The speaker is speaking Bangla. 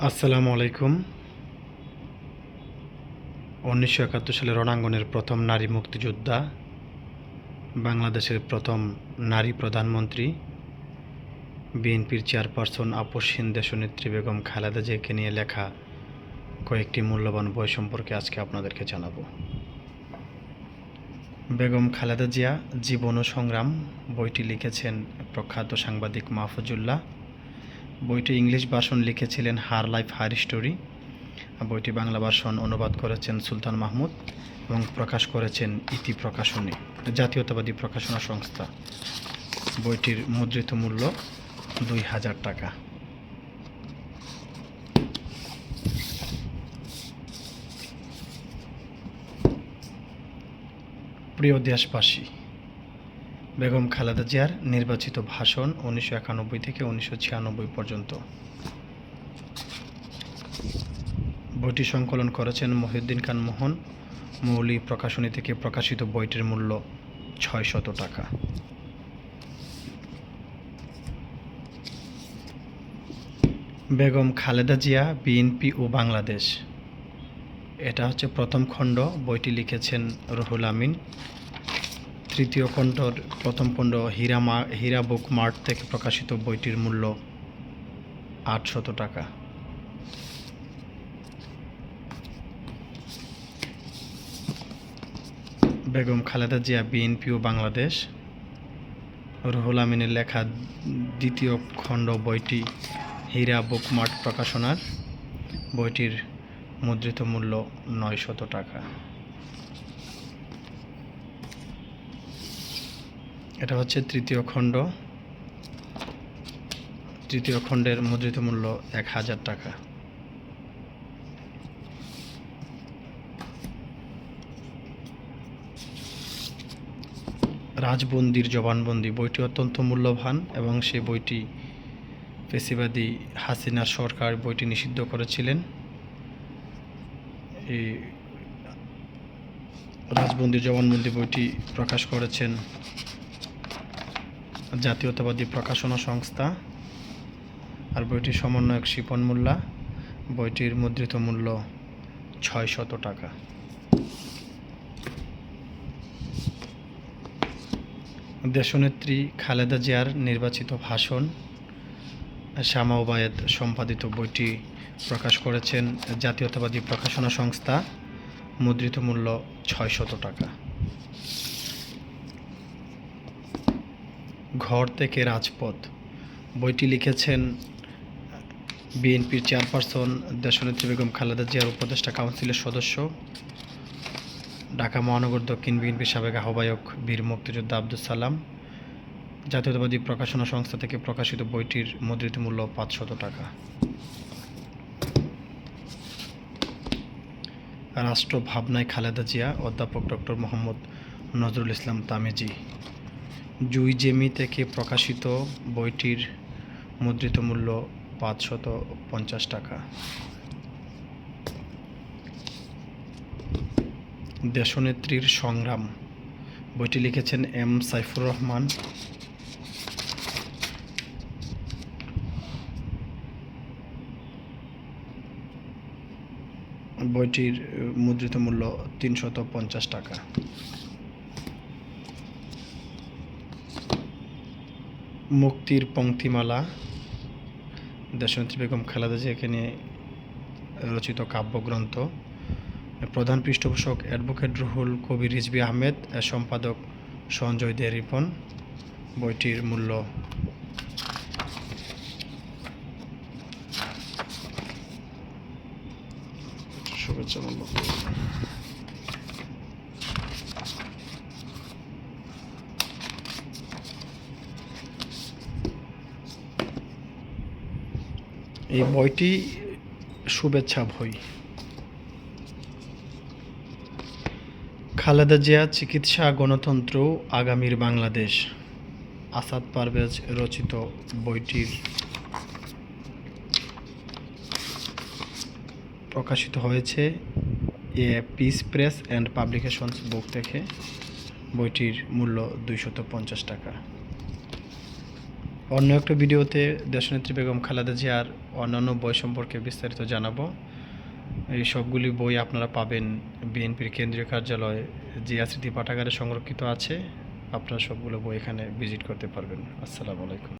আসসালামু আলাইকুম। ১৯৭১ সালে রণাঙ্গনের প্রথম নারী মুক্তিযোদ্ধা, বাংলাদেশের প্রথম নারী প্রধানমন্ত্রী, বিএনপির চেয়ারপারসন আপসহীন দেশনেত্রী বেগম খালেদা জিয়াকে নিয়ে লেখা কয়েকটি মূল্যবান বই সম্পর্কে আজকে আপনাদেরকে জানাবো। বেগম খালেদা জিয়া জীবন ও সংগ্রাম বইটি লিখেছেন প্রখ্যাত সাংবাদিক মাহফুজুল্লাহ। বইটি ইংলিশ ভার্সন লিখেছিলেন হার লাইফ হার স্টোরি। বইটি বাংলা ভার্সন অনুবাদ করেছেন সুলতান মাহমুদ এবং প্রকাশ করেছেন ইতি প্রকাশনী, জাতীয়তাবাদী প্রকাশনা সংস্থা। বইটির মুদ্রিত মূল্য ২,০০০ টাকা। প্রিয় দেশবাসী, বেগম খালেদা জিয়ার নির্বাচিত ভাষণ ১৯৯১ থেকে ১৯৯৬ পর্যন্ত। বইটি সংকলন করেছেন মহিউদ্দিন খান মোহন। মৌলি প্রকাশনী থেকে প্রকাশিত বইটির মূল্য ৬০০ টাকা। বেগম খালেদা জিয়া, বিএনপি ও বাংলাদেশ। এটা হচ্ছে প্রথম খণ্ড। বইটি লিখেছেন রুহুল আমিন। তৃতীয় খণ্ডর প্রথম খণ্ড হীরা বুক মার্ট থেকে প্রকাশিত। বইটির মূল্য ৮০০ টাকা। বেগম খালেদা জিয়া, বিএনপি ও বাংলাদেশ, রুহুল আমিনের লেখা দ্বিতীয় খণ্ড। বইটি হীরা বুক মার্ট প্রকাশনার। বইটির মুদ্রিত মূল্য ৯০০ টাকা। এটা হচ্ছে তৃতীয় খণ্ড। তৃতীয় খণ্ডের মুদ্রিত মূল্য ১,০০০ টাকা। রাজবন্দির জবানবন্দি বইটি অত্যন্ত মূল্যবান এবং সেই বইটি ফ্যাসিবাদী হাসিনার সরকার বইটি নিষিদ্ধ করেছিলেন। এই রাজবন্দির জবানবন্দি বইটি প্রকাশ করেছেন জাতীয়তাবাদী প্রকাশনা সংস্থা। আর বইটির সমন্বয়ক শিপন মোল্লা। বইটির মুদ্রিত মূল্য ৬০০ টাকা। দেশনেত্রী খালেদা জিয়ার নির্বাচিত ভাষণ, শামা ওবায়েদ সম্পাদিত। বইটি প্রকাশ করেছেন জাতীয়তাবাদী প্রকাশনা সংস্থা। মুদ্রিত মূল্য ৬০০ টাকা। ঘর থেকে রাজপথ বইটি লিখেছেন বিএনপির চেয়ারপারসন দেশনেত্রী বেগম খালেদা জিয়ার উপদেষ্টা কাউন্সিলের সদস্য, ঢাকা মহানগর দক্ষিণ বিএনপির সাবেক আহ্বায়ক বীর মুক্তিযোদ্ধা আব্দুস সালাম। জাতীয়তাবাদী প্রকাশনা সংস্থা থেকে প্রকাশিত। বইটির মুদ্রিত মূল্য ৫০০ টাকা। রাষ্ট্র ভাবনায় খালেদা জিয়া, অধ্যাপক ডক্টর মোহাম্মদ নজরুল ইসলাম তামেজি। জুই জেমি থেকে প্রকাশিত। বইটির মুদ্রিত মূল্য ৫৫০ টাকা। দেশনেত্রীর সংগ্রাম বইটি লিখেছেন এম সাইফুর রহমান। বইটির মুদ্রিত মূল্য ৩৫০ টাকা। মুক্তির পংক্তিমালা দেশনেত্রী বেগম খালেদা জিয়াকে নিয়ে রচিত কাব্যগ্রন্থ। প্রধান পৃষ্ঠপোষক অ্যাডভোকেট রুহুল কবির রিজভী আহমেদ, সম্পাদক সঞ্জয় দে রিপন। বইটির মূল্য শুভেচ্ছা মূল্য। এই বইটি শুভেচ্ছা বই। খালেদা জিয়া, চিকিৎসা, গণতন্ত্র, আগামীর বাংলাদেশ, আসাদ পারভেজ রচিত। বইটির প্রকাশিত হয়েছে a Peace Press and Publications book থেকে। বইটির মূল্য ২৫০ টাকা। অন্য একটা ভিডিওতে দেশনেত্রী বেগম খালেদা জিয়ার অন্যান্য বই সম্পর্কে বিস্তারিত জানাবো। এই সবগুলি বই আপনারা পাবেন বিএনপির কেন্দ্রীয় কার্যালয় জিয়া স্মৃতি পাঠাগারে সংরক্ষিত আছে। আপনারা সবগুলো বই এখানে ভিজিট করতে পারবেন। আসসালামু আলাইকুম।